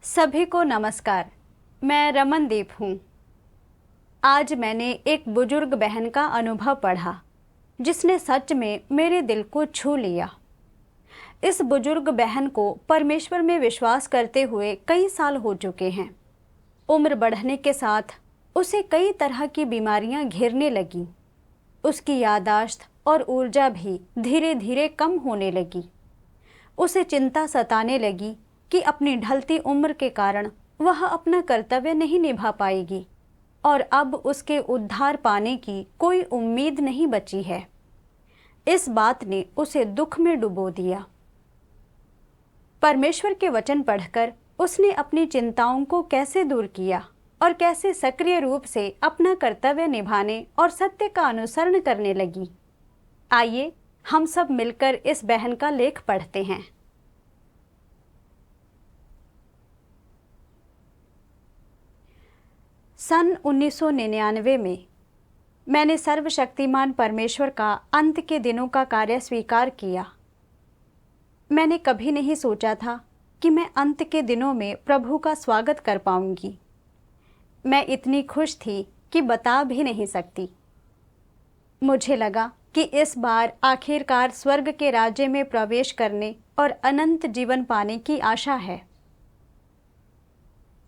सभी को नमस्कार। मैं रमनदीप हूँ। आज मैंने एक बुजुर्ग बहन का अनुभव पढ़ा जिसने सच में मेरे दिल को छू लिया। इस बुजुर्ग बहन को परमेश्वर में विश्वास करते हुए कई साल हो चुके हैं। उम्र बढ़ने के साथ उसे कई तरह की बीमारियां घेरने लगीं। उसकी याददाश्त और ऊर्जा भी धीरे धीरे कम होने लगी। उसे चिंता सताने लगी कि अपनी ढलती उम्र के कारण वह अपना कर्तव्य नहीं निभा पाएगी और अब उसके उद्धार पाने की कोई उम्मीद नहीं बची है। इस बात ने उसे दुख में डुबो दिया। परमेश्वर के वचन पढ़कर उसने अपनी चिंताओं को कैसे दूर किया और कैसे सक्रिय रूप से अपना कर्तव्य निभाने और सत्य का अनुसरण करने लगी। आइए हम सब मिलकर इस बहन का लेख पढ़ते हैं। सन 1999 में मैंने सर्वशक्तिमान परमेश्वर का अंत के दिनों का कार्य स्वीकार किया। मैंने कभी नहीं सोचा था कि मैं अंत के दिनों में प्रभु का स्वागत कर पाऊंगी। मैं इतनी खुश थी कि बता भी नहीं सकती। मुझे लगा कि इस बार आखिरकार स्वर्ग के राज्य में प्रवेश करने और अनंत जीवन पाने की आशा है।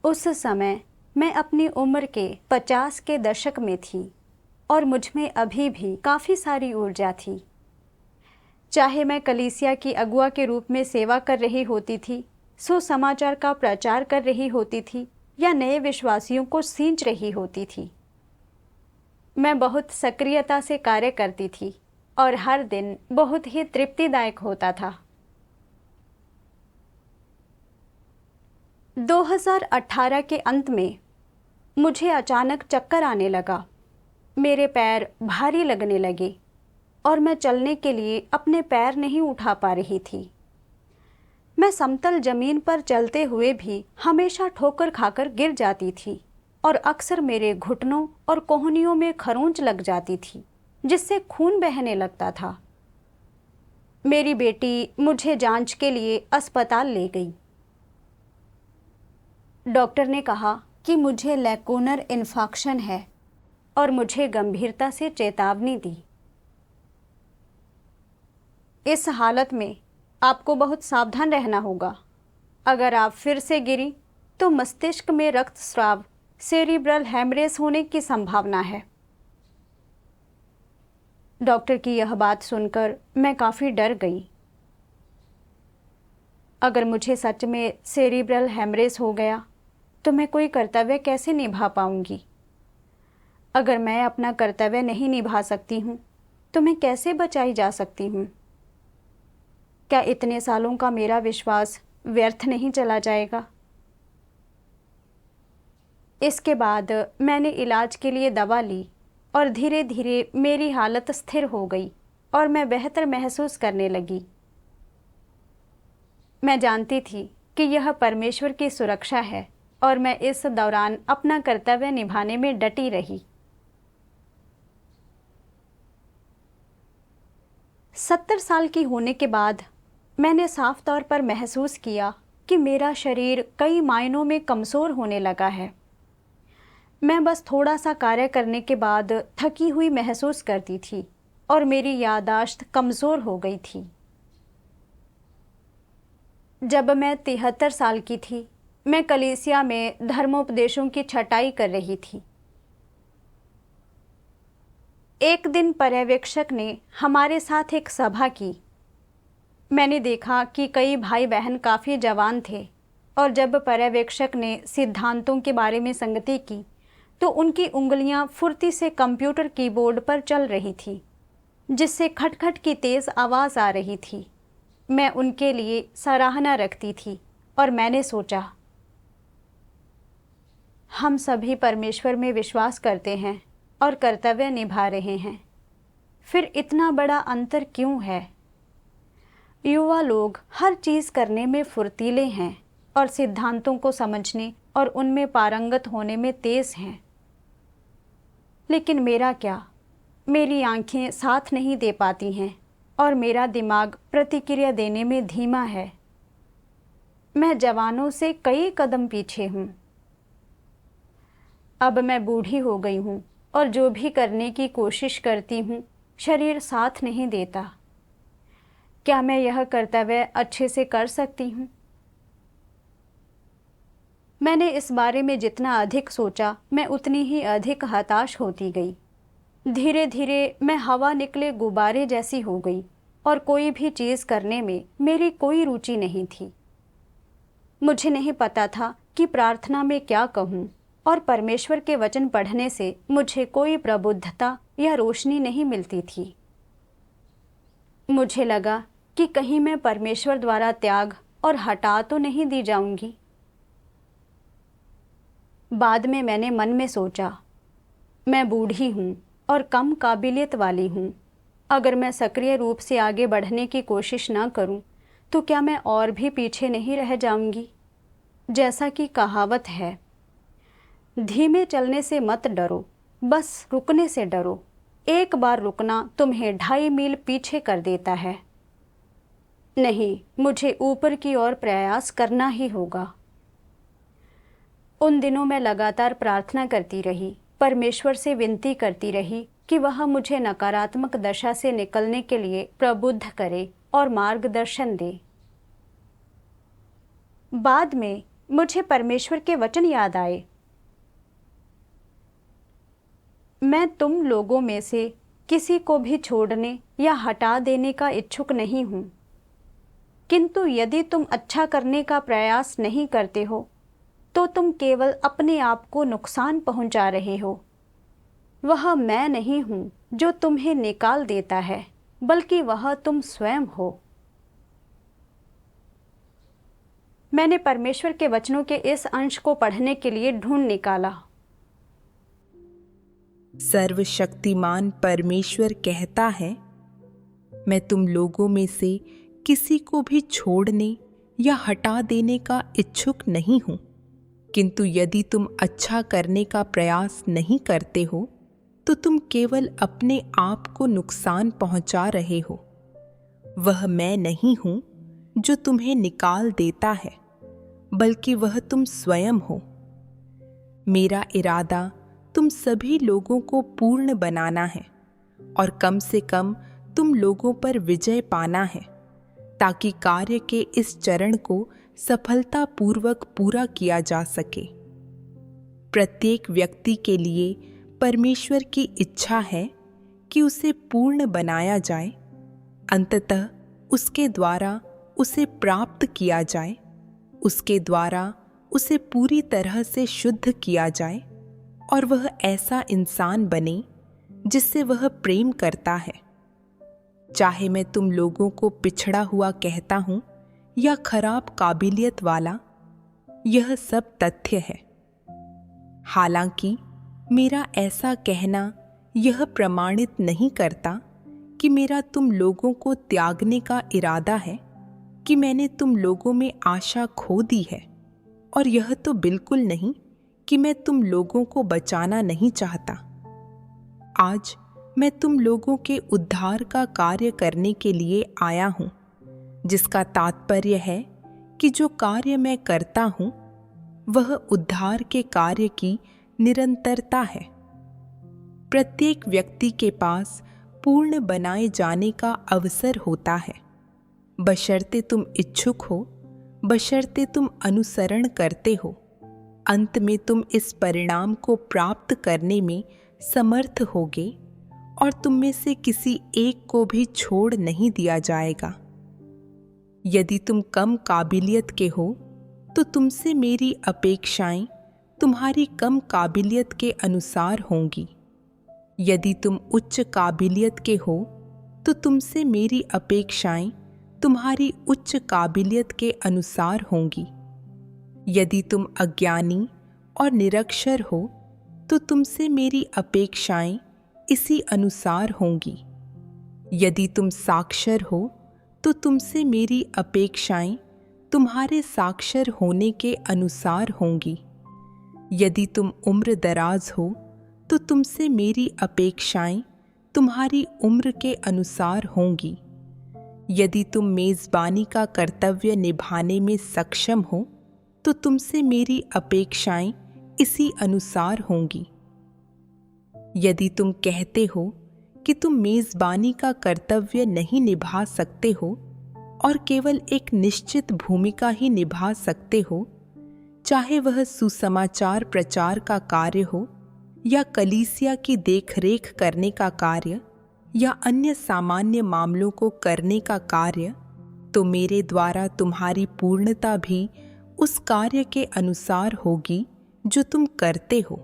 उस समय मैं अपनी उम्र के 50 के दशक में थी और मुझ में अभी भी काफ़ी सारी ऊर्जा थी। चाहे मैं कलीसिया की अगुआ के रूप में सेवा कर रही होती थी, सुसमाचार का प्रचार कर रही होती थी या नए विश्वासियों को सींच रही होती थी, मैं बहुत सक्रियता से कार्य करती थी और हर दिन बहुत ही तृप्तिदायक होता था। 2018 के अंत में मुझे अचानक चक्कर आने लगा। मेरे पैर भारी लगने लगे और मैं चलने के लिए अपने पैर नहीं उठा पा रही थी। मैं समतल जमीन पर चलते हुए भी हमेशा ठोकर खाकर गिर जाती थी और अक्सर मेरे घुटनों और कोहनियों में खरोंच लग जाती थी जिससे खून बहने लगता था। मेरी बेटी मुझे जांच के लिए अस्पताल ले गई। डॉक्टर ने कहा कि मुझे लैकूनर इन्फेक्शन है और मुझे गंभीरता से चेतावनी दी। इस हालत में आपको बहुत सावधान रहना होगा। अगर आप फिर से गिरी तो मस्तिष्क में रक्तस्राव सेरिब्रल हेमरेज होने की संभावना है। डॉक्टर की यह बात सुनकर मैं काफ़ी डर गई। अगर मुझे सच में सेरिब्रल हेमरेज हो गया तो मैं कोई कर्तव्य कैसे निभा पाऊंगी? अगर मैं अपना कर्तव्य नहीं निभा सकती हूँ तो मैं कैसे बचाई जा सकती हूँ? क्या इतने सालों का मेरा विश्वास व्यर्थ नहीं चला जाएगा? इसके बाद मैंने इलाज के लिए दवा ली और धीरे धीरे मेरी हालत स्थिर हो गई और मैं बेहतर महसूस करने लगी। मैं जानती थी कि यह परमेश्वर की सुरक्षा है और मैं इस दौरान अपना कर्तव्य निभाने में डटी रही। 70 साल की होने के बाद मैंने साफ तौर पर महसूस किया कि मेरा शरीर कई मायनों में कमज़ोर होने लगा है। मैं बस थोड़ा सा कार्य करने के बाद थकी हुई महसूस करती थी और मेरी याददाश्त कमज़ोर हो गई थी। जब मैं 73 साल की थी, मैं कलीसिया में धर्मोपदेशों की छटाई कर रही थी। एक दिन पर्यवेक्षक ने हमारे साथ एक सभा की। मैंने देखा कि कई भाई बहन काफ़ी जवान थे और जब पर्यवेक्षक ने सिद्धांतों के बारे में संगति की तो उनकी उंगलियां फुर्ती से कंप्यूटर कीबोर्ड पर चल रही थी जिससे खटखट की तेज़ आवाज़ आ रही थी। मैं उनके लिए सराहना रखती थी और मैंने सोचा, हम सभी परमेश्वर में विश्वास करते हैं और कर्तव्य निभा रहे हैं, फिर इतना बड़ा अंतर क्यों है? युवा लोग हर चीज़ करने में फुर्तीले हैं और सिद्धांतों को समझने और उनमें पारंगत होने में तेज़ हैं। लेकिन मेरा क्या? मेरी आंखें साथ नहीं दे पाती हैं और मेरा दिमाग प्रतिक्रिया देने में धीमा है। मैं जवानों से कई कदम पीछे हूँ। अब मैं बूढ़ी हो गई हूँ और जो भी करने की कोशिश करती हूँ शरीर साथ नहीं देता। क्या मैं यह कर्तव्य अच्छे से कर सकती हूँ? मैंने इस बारे में जितना अधिक सोचा मैं उतनी ही अधिक हताश होती गई। धीरे धीरे मैं हवा निकले गुब्बारे जैसी हो गई और कोई भी चीज़ करने में मेरी कोई रुचि नहीं थी। मुझे नहीं पता था कि प्रार्थना में क्या कहूँ और परमेश्वर के वचन पढ़ने से मुझे कोई प्रबुद्धता या रोशनी नहीं मिलती थी। मुझे लगा कि कहीं मैं परमेश्वर द्वारा त्याग और हटा तो नहीं दी जाऊंगी। बाद में मैंने मन में सोचा, मैं बूढ़ी हूँ और कम काबिलियत वाली हूँ। अगर मैं सक्रिय रूप से आगे बढ़ने की कोशिश न करूँ तो क्या मैं और भी पीछे नहीं रह जाऊंगी? जैसा कि कहावत है, धीमे चलने से मत डरो, बस रुकने से डरो। एक बार रुकना तुम्हें 2.5 मील पीछे कर देता है। नहीं, मुझे ऊपर की ओर प्रयास करना ही होगा। उन दिनों मैं लगातार प्रार्थना करती रही, परमेश्वर से विनती करती रही कि वह मुझे नकारात्मक दशा से निकलने के लिए प्रबुद्ध करे और मार्गदर्शन दे। बाद में मुझे परमेश्वर के वचन याद आए, मैं तुम लोगों में से किसी को भी छोड़ने या हटा देने का इच्छुक नहीं हूँ, किंतु यदि तुम अच्छा करने का प्रयास नहीं करते हो तो तुम केवल अपने आप को नुकसान पहुंचा रहे हो। वह मैं नहीं हूँ जो तुम्हें निकाल देता है, बल्कि वह तुम स्वयं हो। मैंने परमेश्वर के वचनों के इस अंश को पढ़ने के लिए ढूंढ निकाला। सर्वशक्तिमान परमेश्वर कहता है, मैं तुम लोगों में से किसी को भी छोड़ने या हटा देने का इच्छुक नहीं हूं, किंतु यदि तुम अच्छा करने का प्रयास नहीं करते हो तो तुम केवल अपने आप को नुकसान पहुंचा रहे हो। वह मैं नहीं हूं जो तुम्हें निकाल देता है, बल्कि वह तुम स्वयं हो। मेरा इरादा तुम सभी लोगों को पूर्ण बनाना है और कम से कम तुम लोगों पर विजय पाना है, ताकि कार्य के इस चरण को सफलतापूर्वक पूरा किया जा सके। प्रत्येक व्यक्ति के लिए परमेश्वर की इच्छा है कि उसे पूर्ण बनाया जाए, अंततः उसके द्वारा उसे प्राप्त किया जाए, उसके द्वारा उसे पूरी तरह से शुद्ध किया जाए और वह ऐसा इंसान बने जिससे वह प्रेम करता है। चाहे मैं तुम लोगों को पिछड़ा हुआ कहता हूं या खराब काबिलियत वाला, यह सब तथ्य है। हालांकि मेरा ऐसा कहना यह प्रमाणित नहीं करता कि मेरा तुम लोगों को त्यागने का इरादा है कि मैंने तुम लोगों में आशा खो दी है, और यह तो बिल्कुल नहीं कि मैं तुम लोगों को बचाना नहीं चाहता। आज मैं तुम लोगों के उद्धार का कार्य करने के लिए आया हूँ, जिसका तात्पर्य है कि जो कार्य मैं करता हूँ वह उद्धार के कार्य की निरंतरता है। प्रत्येक व्यक्ति के पास पूर्ण बनाए जाने का अवसर होता है, बशर्ते तुम इच्छुक हो, बशर्ते तुम अनुसरण करते हो। अंत में तुम इस परिणाम को प्राप्त करने में समर्थ होगे और तुम में से किसी एक को भी छोड़ नहीं दिया जाएगा। यदि तुम कम काबिलियत के हो तो तुमसे मेरी अपेक्षाएं तुम्हारी कम काबिलियत के अनुसार होंगी। यदि तुम उच्च काबिलियत के हो तो तुमसे मेरी अपेक्षाएं तुम्हारी उच्च काबिलियत के अनुसार होंगी। यदि तुम अज्ञानी और निरक्षर हो तो तुमसे मेरी अपेक्षाएं इसी अनुसार होंगी। यदि तुम साक्षर हो तो तुमसे मेरी अपेक्षाएं तुम्हारे साक्षर होने के अनुसार होंगी। यदि तुम उम्र दराज हो तो तुमसे मेरी अपेक्षाएं तुम्हारी उम्र के अनुसार होंगी। यदि तुम मेज़बानी का कर्तव्य निभाने में सक्षम हो तो तुमसे मेरी अपेक्षाएं इसी अनुसार होंगी। यदि तुम कहते हो कि तुम मेज़बानी का कर्तव्य नहीं निभा सकते हो और केवल एक निश्चित भूमिका ही निभा सकते हो, चाहे वह सुसमाचार प्रचार का कार्य हो या कलीसिया की देखरेख करने का कार्य या अन्य सामान्य मामलों को करने का कार्य, तो मेरे द्वारा तुम्हारी पूर्णता भी उस कार्य के अनुसार होगी जो तुम करते हो।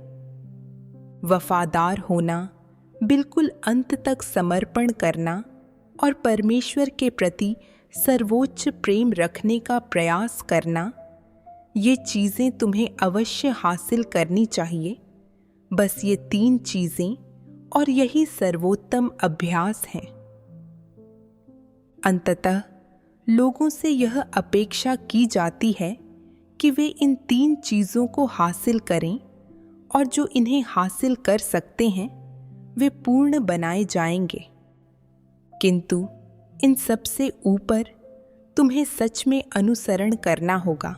वफादार होना, बिल्कुल अंत तक समर्पण करना और परमेश्वर के प्रति सर्वोच्च प्रेम रखने का प्रयास करना, ये चीज़ें तुम्हें अवश्य हासिल करनी चाहिए। बस ये 3 चीज़ें और यही सर्वोत्तम अभ्यास हैं। अंततः लोगों से यह अपेक्षा की जाती है कि वे इन 3 चीज़ों को हासिल करें और जो इन्हें हासिल कर सकते हैं वे पूर्ण बनाए जाएंगे। किंतु इन सबसे ऊपर तुम्हें सच में अनुसरण करना होगा।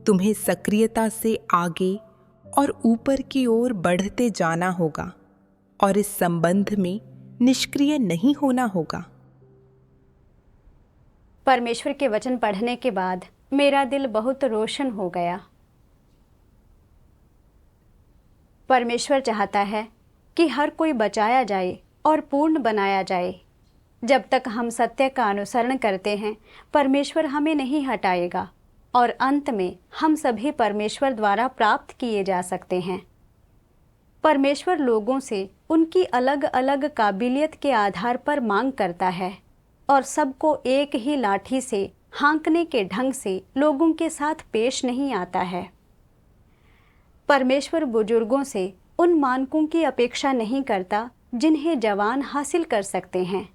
तुम्हें सक्रियता से आगे और ऊपर की ओर बढ़ते जाना होगा और इस संबंध में निष्क्रिय नहीं होना होगा। परमेश्वर के वचन पढ़ने के बाद मेरा दिल बहुत रोशन हो गया। परमेश्वर चाहता है कि हर कोई बचाया जाए और पूर्ण बनाया जाए। जब तक हम सत्य का अनुसरण करते हैं, परमेश्वर हमें नहीं हटाएगा और अंत में हम सभी परमेश्वर द्वारा प्राप्त किए जा सकते हैं। परमेश्वर लोगों से उनकी अलग अलग काबिलियत के आधार पर मांग करता है और सबको एक ही लाठी से हाँकने के ढंग से लोगों के साथ पेश नहीं आता है। परमेश्वर बुजुर्गों से उन मानकों की अपेक्षा नहीं करता जिन्हें जवान हासिल कर सकते हैं।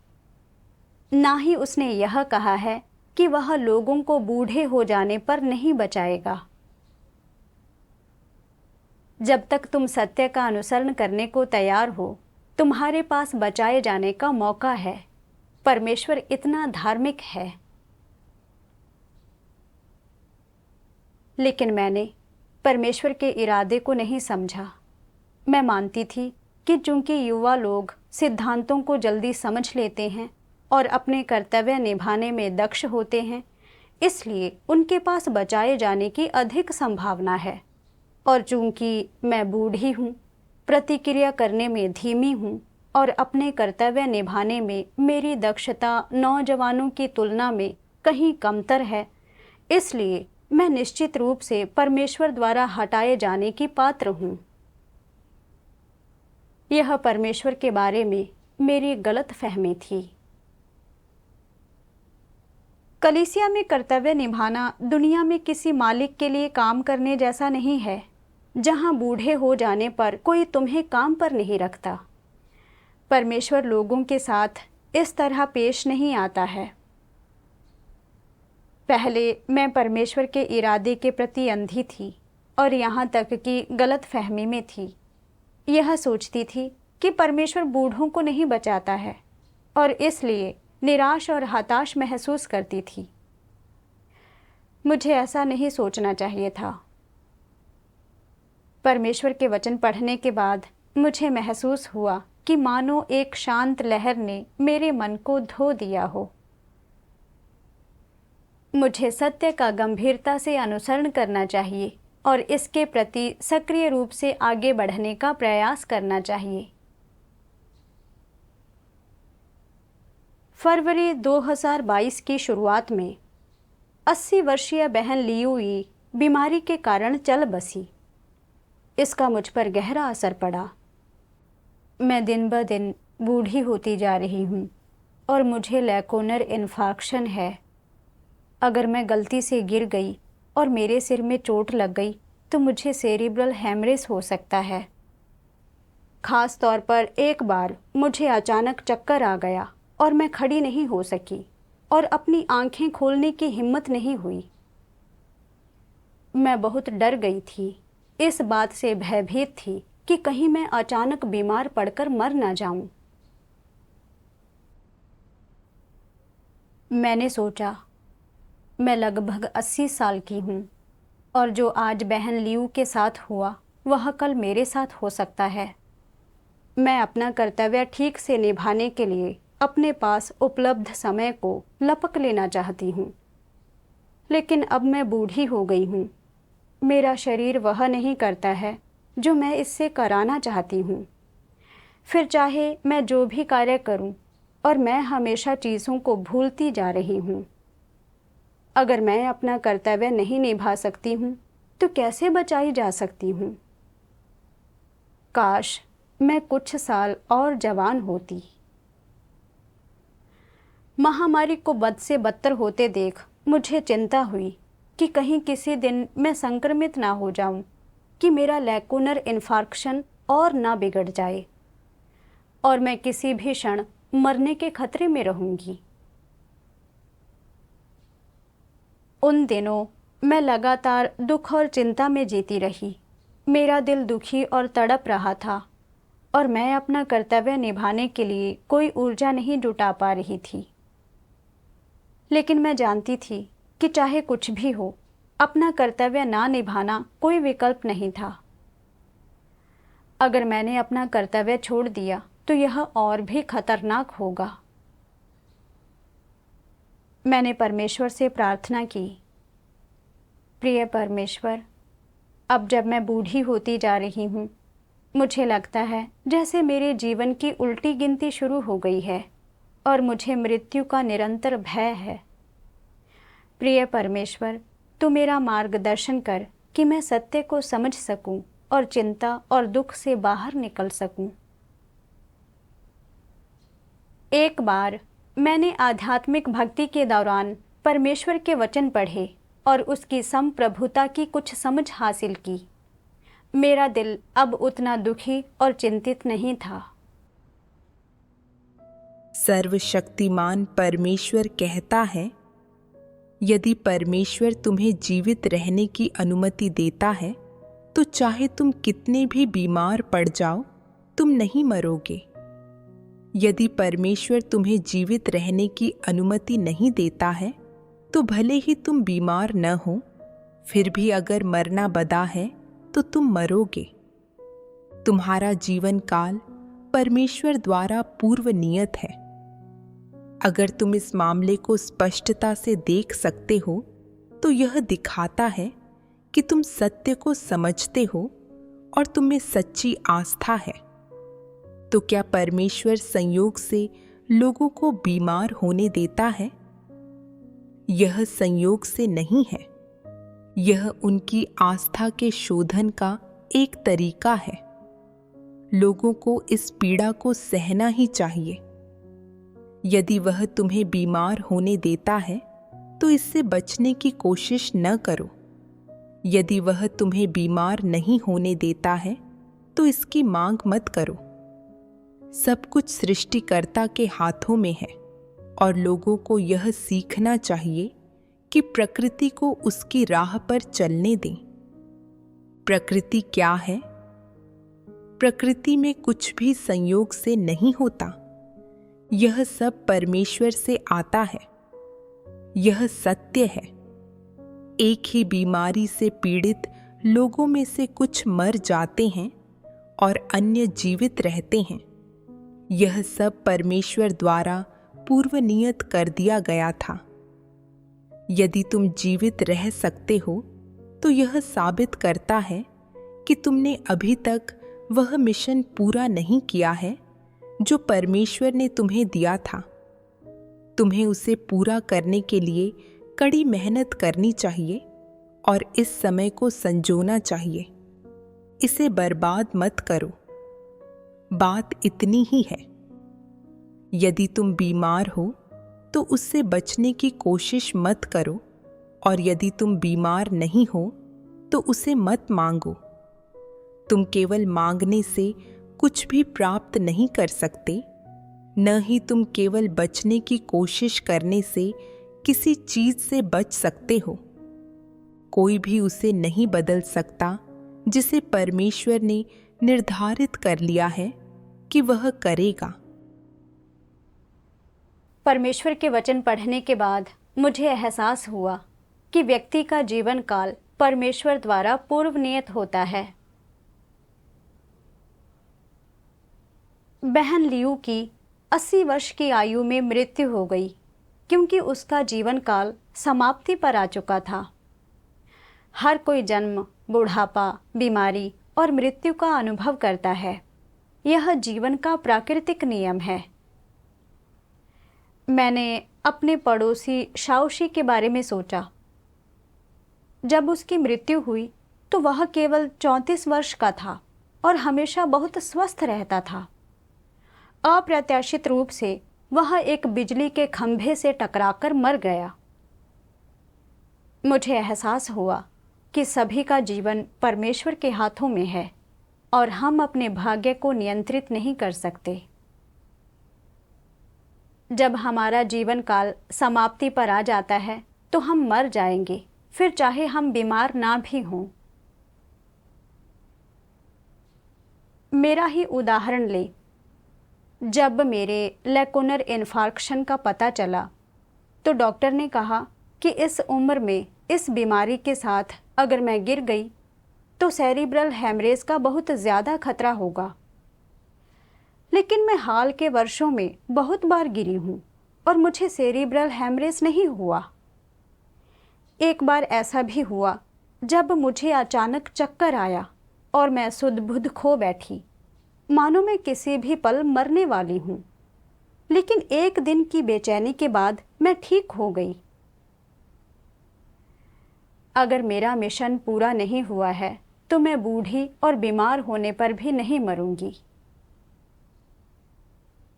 ना ही उसने यह कहा है कि वह लोगों को बूढ़े हो जाने पर नहीं बचाएगा। जब तक तुम सत्य का अनुसरण करने को तैयार हो, तुम्हारे पास बचाए जाने का मौका है। परमेश्वर इतना धार्मिक है। लेकिन मैंने परमेश्वर के इरादे को नहीं समझा। मैं मानती थी कि चूंकि युवा लोग सिद्धांतों को जल्दी समझ लेते हैं और अपने कर्तव्य निभाने में दक्ष होते हैं, इसलिए उनके पास बचाए जाने की अधिक संभावना है। और चूंकि मैं बूढ़ी हूँ, प्रतिक्रिया करने में धीमी हूँ और अपने कर्तव्य निभाने में मेरी दक्षता नौजवानों की तुलना में कहीं कमतर है, इसलिए मैं निश्चित रूप से परमेश्वर द्वारा हटाए जाने की पात्र हूँ। यह परमेश्वर के बारे में मेरी गलत फहमी थी। कलीसिया में कर्तव्य निभाना दुनिया में किसी मालिक के लिए काम करने जैसा नहीं है, जहां बूढ़े हो जाने पर कोई तुम्हें काम पर नहीं रखता। परमेश्वर लोगों के साथ इस तरह पेश नहीं आता है। पहले मैं परमेश्वर के इरादे के प्रति अंधी थी और यहाँ तक कि गलत फहमी में थी। यह सोचती थी कि परमेश्वर बूढ़ों को नहीं बचाता है और इसलिए निराश और हताश महसूस करती थी। मुझे ऐसा नहीं सोचना चाहिए था। परमेश्वर के वचन पढ़ने के बाद मुझे महसूस हुआ कि मानो एक शांत लहर ने मेरे मन को धो दिया हो। मुझे सत्य का गंभीरता से अनुसरण करना चाहिए और इसके प्रति सक्रिय रूप से आगे बढ़ने का प्रयास करना चाहिए। फरवरी 2022 की शुरुआत में 80 वर्षीय बहन लियुई बीमारी के कारण चल बसी। इसका मुझ पर गहरा असर पड़ा। मैं दिन ब दिन बूढ़ी होती जा रही हूँ और मुझे लैकोनर इन्फाक्शन है। अगर मैं गलती से गिर गई और मेरे सिर में चोट लग गई तो मुझे सेरिब्रल हेमरेज हो सकता है। खास तौर पर एक बार मुझे अचानक चक्कर आ गया और मैं खड़ी नहीं हो सकी और अपनी आंखें खोलने की हिम्मत नहीं हुई। मैं बहुत डर गई थी, इस बात से भयभीत थी कि कहीं मैं अचानक बीमार पड़कर मर ना जाऊं। मैंने सोचा, मैं लगभग 80 साल की हूँ और जो आज बहन लियू के साथ हुआ वह कल मेरे साथ हो सकता है। मैं अपना कर्तव्य ठीक से निभाने के लिए अपने पास उपलब्ध समय को लपक लेना चाहती हूँ, लेकिन अब मैं बूढ़ी हो गई हूँ। मेरा शरीर वह नहीं करता है जो मैं इससे कराना चाहती हूँ। फिर चाहे मैं जो भी कार्य करूँ, और मैं हमेशा चीज़ों को भूलती जा रही हूँ। अगर मैं अपना कर्तव्य नहीं निभा सकती हूँ तो कैसे बचाई जा सकती हूँ? काश मैं कुछ साल और जवान होती। महामारी को बद से बदतर होते देख मुझे चिंता हुई कि कहीं किसी दिन मैं संक्रमित ना हो जाऊं, कि मेरा लैकुनर इन्फार्क्शन और ना बिगड़ जाए और मैं किसी भी क्षण मरने के खतरे में रहूंगी। उन दिनों मैं लगातार दुख और चिंता में जीती रही। मेरा दिल दुखी और तड़प रहा था और मैं अपना कर्तव्य निभाने के लिए कोई ऊर्जा नहीं जुटा पा रही थी। लेकिन मैं जानती थी कि चाहे कुछ भी हो, अपना कर्तव्य ना निभाना कोई विकल्प नहीं था। अगर मैंने अपना कर्तव्य छोड़ दिया तो यह और भी खतरनाक होगा। मैंने परमेश्वर से प्रार्थना की, प्रिय परमेश्वर, अब जब मैं बूढ़ी होती जा रही हूँ, मुझे लगता है जैसे मेरे जीवन की उल्टी गिनती शुरू हो गई है और मुझे मृत्यु का निरंतर भय है। प्रिय परमेश्वर, तू मेरा मार्गदर्शन कर कि मैं सत्य को समझ सकूं और चिंता और दुख से बाहर निकल सकूं। एक बार मैंने आध्यात्मिक भक्ति के दौरान परमेश्वर के वचन पढ़े और उसकी संप्रभुता की कुछ समझ हासिल की। मेरा दिल अब उतना दुखी और चिंतित नहीं था। सर्वशक्तिमान परमेश्वर कहता है, यदि परमेश्वर तुम्हें जीवित रहने की अनुमति देता है तो चाहे तुम कितने भी बीमार पड़ जाओ, तुम नहीं मरोगे। यदि परमेश्वर तुम्हें जीवित रहने की अनुमति नहीं देता है तो भले ही तुम बीमार न हो, फिर भी अगर मरना बदा है तो तुम मरोगे। तुम्हारा जीवन काल परमेश्वर द्वारा पूर्व नियत है। अगर तुम इस मामले को स्पष्टता से देख सकते हो तो यह दिखाता है कि तुम सत्य को समझते हो और तुम में सच्ची आस्था है। तो क्या परमेश्वर संयोग से लोगों को बीमार होने देता है? यह संयोग से नहीं है, यह उनकी आस्था के शोधन का एक तरीका है। लोगों को इस पीड़ा को सहना ही चाहिए। यदि वह तुम्हें बीमार होने देता है तो इससे बचने की कोशिश न करो। यदि वह तुम्हें बीमार नहीं होने देता है तो इसकी मांग मत करो। सब कुछ सृष्टिकर्ता के हाथों में है और लोगों को यह सीखना चाहिए कि प्रकृति को उसकी राह पर चलने दें। प्रकृति क्या है? प्रकृति में कुछ भी संयोग से नहीं होता। यह सब परमेश्वर से आता है। यह सत्य है। एक ही बीमारी से पीड़ित लोगों में से कुछ मर जाते हैं और अन्य जीवित रहते हैं। यह सब परमेश्वर द्वारा पूर्व नियत कर दिया गया था। यदि तुम जीवित रह सकते हो तो यह साबित करता है कि तुमने अभी तक वह मिशन पूरा नहीं किया है जो परमेश्वर ने तुम्हें दिया था। तुम्हें उसे पूरा करने के लिए कड़ी मेहनत करनी चाहिए और इस समय को संजोना चाहिए। इसे बर्बाद मत करो। बात इतनी ही है। यदि तुम बीमार हो तो उससे बचने की कोशिश मत करो और यदि तुम बीमार नहीं हो तो उसे मत मांगो। तुम केवल मांगने से कुछ भी प्राप्त नहीं कर सकते, न ही तुम केवल बचने की कोशिश करने से किसी चीज से बच सकते हो। कोई भी उसे नहीं बदल सकता जिसे परमेश्वर ने निर्धारित कर लिया है कि वह करेगा। परमेश्वर के वचन पढ़ने के बाद मुझे एहसास हुआ कि व्यक्ति का जीवन काल परमेश्वर द्वारा पूर्व नियत होता है। बहन लियू की 80 वर्ष की आयु में मृत्यु हो गई क्योंकि उसका जीवन काल समाप्ति पर आ चुका था। हर कोई जन्म, बुढ़ापा, बीमारी और मृत्यु का अनुभव करता है। यह जीवन का प्राकृतिक नियम है। मैंने अपने पड़ोसी शाओशी के बारे में सोचा। जब उसकी मृत्यु हुई तो वह केवल 34 वर्ष का था और हमेशा बहुत स्वस्थ रहता था। अप्रत्याशित रूप से वह एक बिजली के खंभे से टकराकर मर गया। मुझे एहसास हुआ कि सभी का जीवन परमेश्वर के हाथों में है और हम अपने भाग्य को नियंत्रित नहीं कर सकते। जब हमारा जीवन काल समाप्ति पर आ जाता है तो हम मर जाएंगे, फिर चाहे हम बीमार ना भी हों। मेरा ही उदाहरण ले। जब मेरे लेकुनर इन्फार्क्शन का पता चला तो डॉक्टर ने कहा कि इस उम्र में इस बीमारी के साथ अगर मैं गिर गई तो सेरिब्रल हेमरेज का बहुत ज़्यादा खतरा होगा। लेकिन मैं हाल के वर्षों में बहुत बार गिरी हूँ और मुझे सेरिब्रल हेमरेज नहीं हुआ। एक बार ऐसा भी हुआ जब मुझे अचानक चक्कर आया और मैं सुध-बुध खो बैठी, मानो मैं किसी भी पल मरने वाली हूँ। लेकिन एक दिन की बेचैनी के बाद मैं ठीक हो गई। अगर मेरा मिशन पूरा नहीं हुआ है तो मैं बूढ़ी और बीमार होने पर भी नहीं मरूंगी।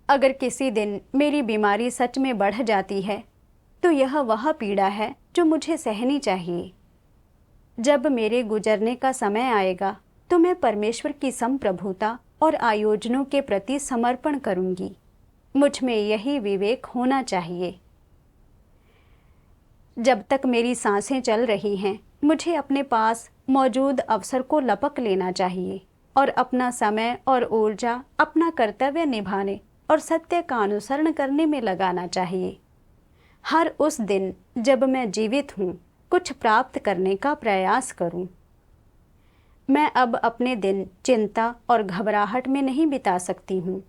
अगर किसी दिन मेरी बीमारी सच में बढ़ जाती है तो यह वह पीड़ा है जो मुझे सहनी चाहिए। जब मेरे गुजरने का समय आएगा तो मैं परमेश्वर की संप्रभुता और आयोजनों के प्रति समर्पण करूंगी। मुझ में यही विवेक होना चाहिए। जब तक मेरी सांसें चल रही हैं, मुझे अपने पास मौजूद अवसर को लपक लेना चाहिए और अपना समय और ऊर्जा अपना कर्तव्य निभाने और सत्य का अनुसरण करने में लगाना चाहिए। हर उस दिन जब मैं जीवित हूँ, कुछ प्राप्त करने का प्रयास करूँ। मैं अब अपने दिन चिंता और घबराहट में नहीं बिता सकती हूँ।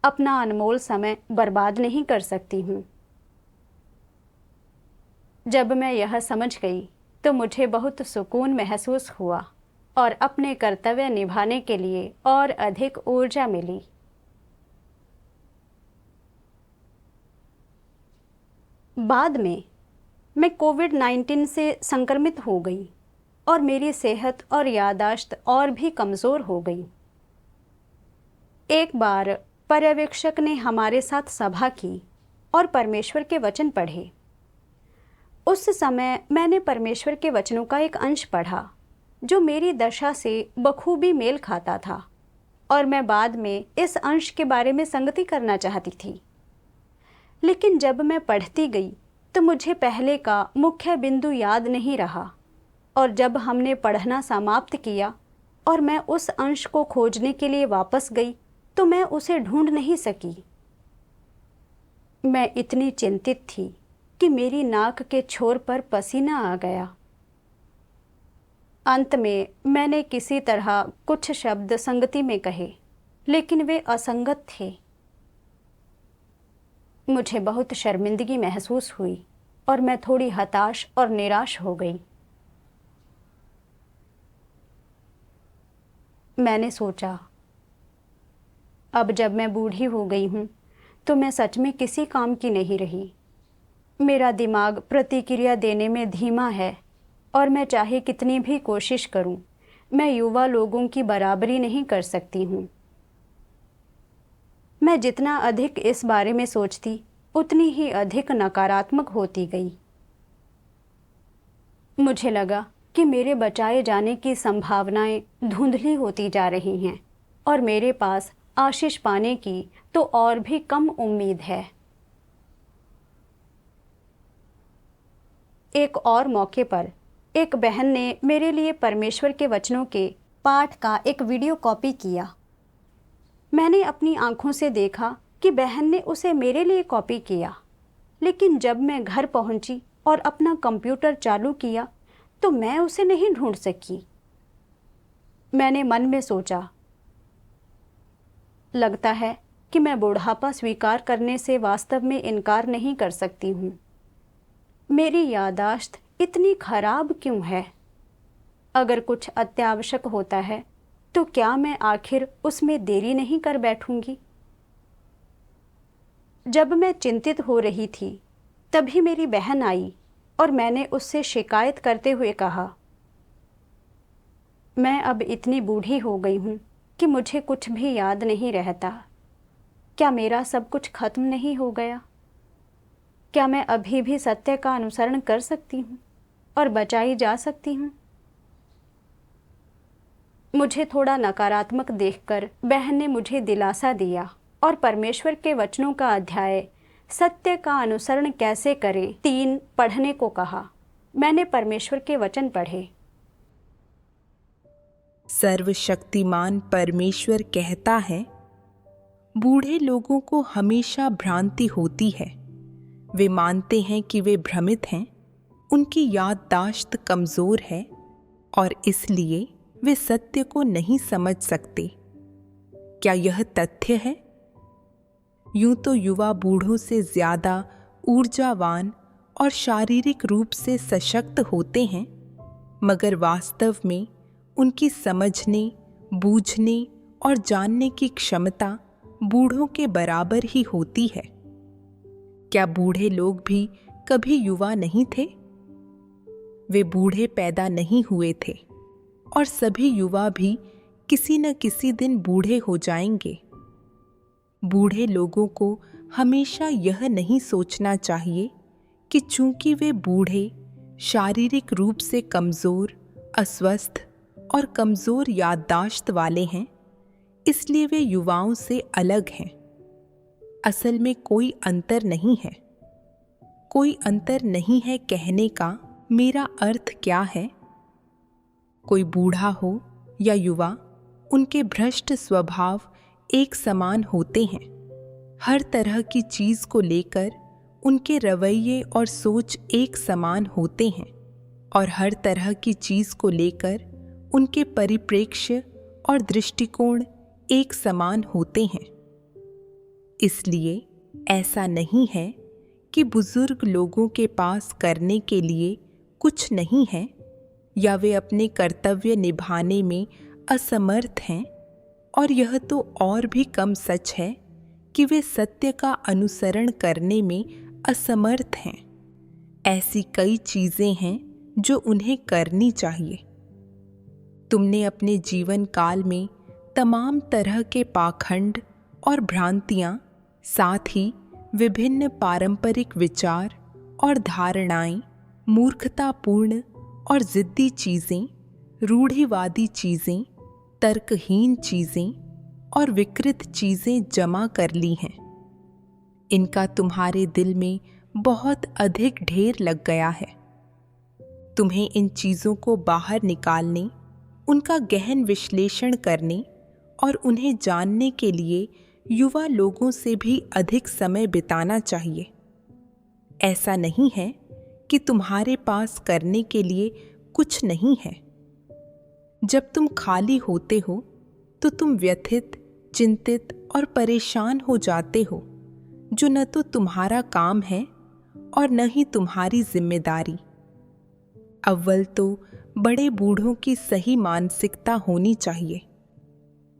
अपना अनमोल समय बर्बाद नहीं कर सकती हूँ। जब मैं यह समझ गई तो मुझे बहुत सुकून महसूस हुआ और अपने कर्तव्य निभाने के लिए और अधिक ऊर्जा मिली। बाद में मैं कोविड-19 से संक्रमित हो गई और मेरी सेहत और याददाश्त और भी कमज़ोर हो गई। एक बार पर्यवेक्षक ने हमारे साथ सभा की और परमेश्वर के वचन पढ़े। उस समय मैंने परमेश्वर के वचनों का एक अंश पढ़ा जो मेरी दशा से बखूबी मेल खाता था और मैं बाद में इस अंश के बारे में संगति करना चाहती थी। लेकिन जब मैं पढ़ती गई तो मुझे पहले का मुख्य बिंदु याद नहीं रहा और जब हमने पढ़ना समाप्त किया और मैं उस अंश को खोजने के लिए वापस गई तो मैं उसे ढूंढ नहीं सकी। मैं इतनी चिंतित थी कि मेरी नाक के छोर पर पसीना आ गया। अंत में मैंने किसी तरह कुछ शब्द संगति में कहे, लेकिन वे असंगत थे। मुझे बहुत शर्मिंदगी महसूस हुई और मैं थोड़ी हताश और निराश हो गई। मैंने सोचा, अब जब मैं बूढ़ी हो गई हूँ तो मैं सच में किसी काम की नहीं रही। मेरा दिमाग प्रतिक्रिया देने में धीमा है और मैं चाहे कितनी भी कोशिश करूँ, मैं युवा लोगों की बराबरी नहीं कर सकती हूँ। मैं जितना अधिक इस बारे में सोचती, उतनी ही अधिक नकारात्मक होती गई। मुझे लगा कि मेरे बचाए जाने की संभावनाएं धुंधली होती जा रही हैं और मेरे पास आशीष पाने की तो और भी कम उम्मीद है। एक और मौके पर एक बहन ने मेरे लिए परमेश्वर के वचनों के पाठ का एक वीडियो कॉपी किया। मैंने अपनी आंखों से देखा कि बहन ने उसे मेरे लिए कॉपी किया, लेकिन जब मैं घर पहुंची और अपना कंप्यूटर चालू किया तो मैं उसे नहीं ढूंढ सकी। मैंने मन में सोचा, लगता है कि मैं बुढ़ापा स्वीकार करने से वास्तव में इनकार नहीं कर सकती हूँ। मेरी याददाश्त इतनी खराब क्यों है? अगर कुछ अत्यावश्यक होता है तो क्या मैं आखिर उसमें देरी नहीं कर बैठूंगी? जब मैं चिंतित हो रही थी तभी मेरी बहन आई और मैंने उससे शिकायत करते हुए कहा, मैं अब इतनी बूढ़ी हो गई हूँ कि मुझे कुछ भी याद नहीं रहता। क्या मेरा सब कुछ खत्म नहीं हो गया? क्या मैं अभी भी सत्य का अनुसरण कर सकती हूँ और बचाई जा सकती हूँ? मुझे थोड़ा नकारात्मक देखकर बहन ने मुझे दिलासा दिया और परमेश्वर के वचनों का अध्याय सत्य का अनुसरण कैसे करें 3 पढ़ने को कहा। मैंने परमेश्वर के वचन पढ़े। सर्वशक्तिमान परमेश्वर कहता है, बूढ़े लोगों को हमेशा भ्रांति होती है। वे मानते हैं कि वे भ्रमित हैं, उनकी याददाश्त कमज़ोर है और इसलिए वे सत्य को नहीं समझ सकते। क्या यह तथ्य है? यूं तो युवा बूढ़ों से ज़्यादा ऊर्जावान और शारीरिक रूप से सशक्त होते हैं, मगर वास्तव में उनकी समझने, बूझने और जानने की क्षमता बूढ़ों के बराबर ही होती है। क्या बूढ़े लोग भी कभी युवा नहीं थे? वे बूढ़े पैदा नहीं हुए थे और सभी युवा भी किसी न किसी दिन बूढ़े हो जाएंगे। बूढ़े लोगों को हमेशा यह नहीं सोचना चाहिए कि चूंकि वे बूढ़े, शारीरिक रूप से कमज़ोर, अस्वस्थ और कमज़ोर याददाश्त वाले हैं, इसलिए वे युवाओं से अलग हैं। असल में कोई अंतर नहीं है। कोई अंतर नहीं है कहने का मेरा अर्थ क्या है? कोई बूढ़ा हो या युवा, उनके भ्रष्ट स्वभाव एक समान होते हैं। हर तरह की चीज़ को लेकर उनके रवैये और सोच एक समान होते हैं और हर तरह की चीज़ को लेकर उनके परिप्रेक्ष्य और दृष्टिकोण एक समान होते हैं। इसलिए ऐसा नहीं है कि बुजुर्ग लोगों के पास करने के लिए कुछ नहीं है या वे अपने कर्तव्य निभाने में असमर्थ हैं, और यह तो और भी कम सच है कि वे सत्य का अनुसरण करने में असमर्थ हैं। ऐसी कई चीज़ें हैं जो उन्हें करनी चाहिए। तुमने अपने जीवन काल में तमाम तरह के पाखंड और भ्रांतियाँ, साथ ही विभिन्न पारंपरिक विचार और धारणाएं, मूर्खतापूर्ण और ज़िद्दी चीज़ें, रूढ़िवादी चीज़ें, तर्कहीन चीज़ें और विकृत चीज़ें जमा कर ली हैं। इनका तुम्हारे दिल में बहुत अधिक ढेर लग गया है। तुम्हें इन चीज़ों को बाहर निकालने, उनका गहन विश्लेषण करने और उन्हें जानने के लिए युवा लोगों से भी अधिक समय बिताना चाहिए। ऐसा नहीं है कि तुम्हारे पास करने के लिए कुछ नहीं है। जब तुम खाली होते हो तो तुम व्यथित, चिंतित और परेशान हो जाते हो, जो न तो तुम्हारा काम है और न ही तुम्हारी जिम्मेदारी। अव्वल तो बड़े बूढ़ों की सही मानसिकता होनी चाहिए।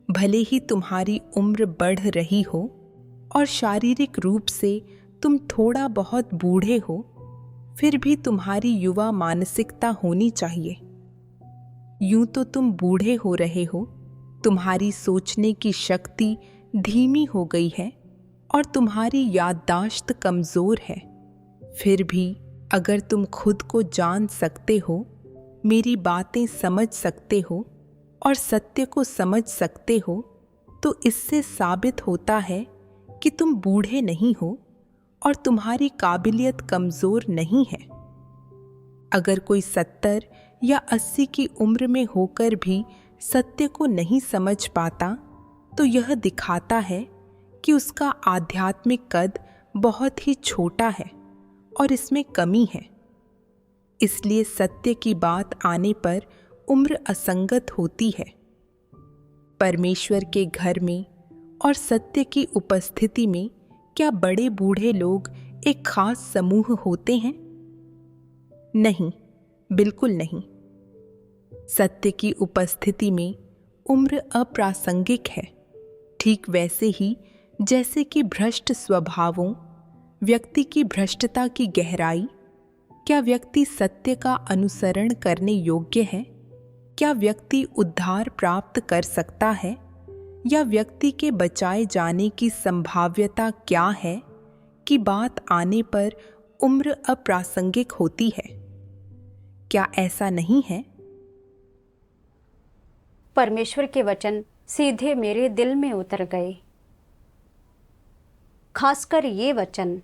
भले ही तुम्हारी उम्र बढ़ रही हो और शारीरिक रूप से तुम थोड़ा बहुत बूढ़े हो, फिर भी तुम्हारी युवा मानसिकता होनी चाहिए। यूं तो तुम बूढ़े हो रहे हो, तुम्हारी सोचने की शक्ति धीमी हो गई है और तुम्हारी याददाश्त कमज़ोर है। फिर भी अगर तुम खुद को जान सकते हो, मेरी बातें समझ सकते हो और सत्य को समझ सकते हो, तो इससे साबित होता है कि तुम बूढ़े नहीं हो और तुम्हारी काबिलियत कमज़ोर नहीं है। अगर कोई 70 या 80 की उम्र में होकर भी सत्य को नहीं समझ पाता, तो यह दिखाता है कि उसका आध्यात्मिक कद बहुत ही छोटा है और इसमें कमी है। इसलिए सत्य की बात आने पर उम्र असंगत होती है। परमेश्वर के घर में और सत्य की उपस्थिति में क्या बड़े बूढ़े लोग एक खास समूह होते हैं? नहीं, बिल्कुल नहीं। सत्य की उपस्थिति में उम्र अप्रासंगिक है, ठीक वैसे ही जैसे कि भ्रष्ट स्वभावों, व्यक्ति की भ्रष्टता की गहराई, क्या व्यक्ति सत्य का अनुसरण करने योग्य है? क्या व्यक्ति उद्धार प्राप्त कर सकता है? या व्यक्ति के बचाए जाने की संभाव्यता क्या है कि बात आने पर उम्र अप्रासंगिक होती है? क्या ऐसा नहीं है? परमेश्वर के वचन सीधे मेरे दिल में उतर गए, खासकर ये वचन,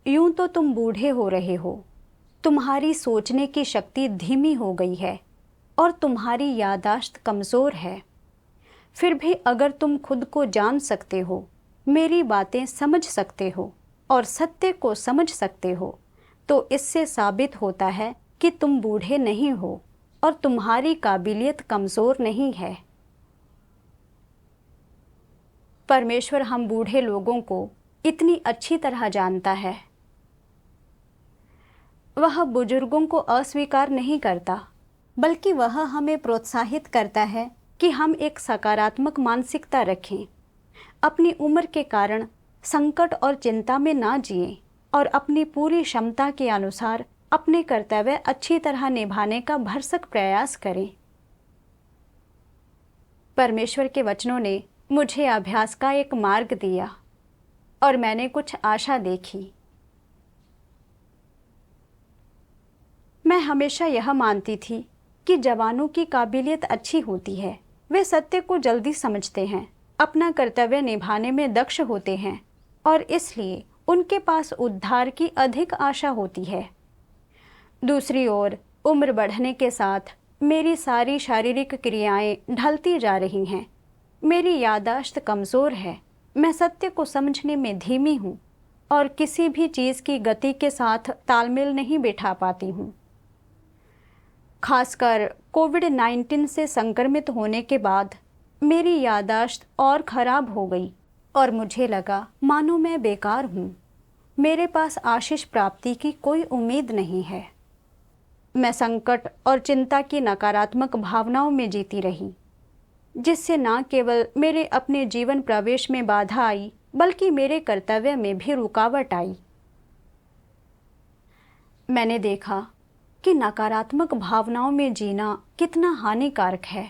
यूं तो तुम बूढ़े हो रहे हो, तुम्हारी सोचने की शक्ति धीमी हो गई है और तुम्हारी याददाश्त कमज़ोर है। फिर भी अगर तुम खुद को जान सकते हो, मेरी बातें समझ सकते हो और सत्य को समझ सकते हो, तो इससे साबित होता है कि तुम बूढ़े नहीं हो और तुम्हारी काबिलियत कमज़ोर नहीं है। परमेश्वर हम बूढ़े लोगों को इतनी अच्छी तरह जानता है। वह बुजुर्गों को अस्वीकार नहीं करता, बल्कि वह हमें प्रोत्साहित करता है कि हम एक सकारात्मक मानसिकता रखें, अपनी उम्र के कारण संकट और चिंता में ना जिएं और अपनी पूरी क्षमता के अनुसार अपने कर्तव्य अच्छी तरह निभाने का भरसक प्रयास करें। परमेश्वर के वचनों ने मुझे अभ्यास का एक मार्ग दिया और मैंने कुछ आशा देखी। मैं हमेशा यह मानती थी कि जवानों की काबिलियत अच्छी होती है, वे सत्य को जल्दी समझते हैं, अपना कर्तव्य निभाने में दक्ष होते हैं और इसलिए उनके पास उद्धार की अधिक आशा होती है। दूसरी ओर उम्र बढ़ने के साथ मेरी सारी शारीरिक क्रियाएं ढलती जा रही हैं। मेरी याददाश्त कमज़ोर है, मैं सत्य को समझने में धीमी हूँ और किसी भी चीज़ की गति के साथ तालमेल नहीं बिठा पाती हूँ। खासकर कोविड-19 से संक्रमित होने के बाद मेरी याददाश्त और ख़राब हो गई और मुझे लगा मानो मैं बेकार हूँ। मेरे पास आशीष प्राप्ति की कोई उम्मीद नहीं है। मैं संकट और चिंता की नकारात्मक भावनाओं में जीती रही, जिससे न केवल मेरे अपने जीवन प्रवेश में बाधा आई, बल्कि मेरे कर्तव्य में भी रुकावट आई। मैंने देखा कि नकारात्मक भावनाओं में जीना कितना हानिकारक है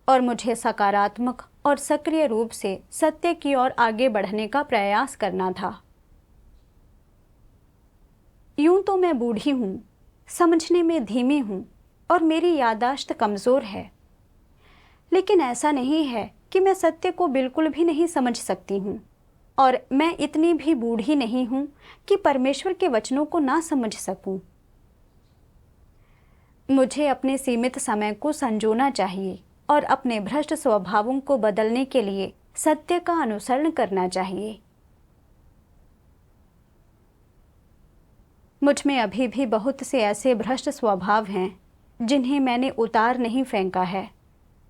और मुझे सकारात्मक और सक्रिय रूप से सत्य की ओर आगे बढ़ने का प्रयास करना था। यूं तो मैं बूढ़ी हूँ, समझने में धीमी हूँ और मेरी याददाश्त कमज़ोर है, लेकिन ऐसा नहीं है कि मैं सत्य को बिल्कुल भी नहीं समझ सकती हूँ और मैं इतनी भी बूढ़ी नहीं हूँ कि परमेश्वर के वचनों को ना समझ सकूँ। मुझे अपने सीमित समय को संजोना चाहिए और अपने भ्रष्ट स्वभावों को बदलने के लिए सत्य का अनुसरण करना चाहिए। मुझ में अभी भी बहुत से ऐसे भ्रष्ट स्वभाव हैं जिन्हें मैंने उतार नहीं फेंका है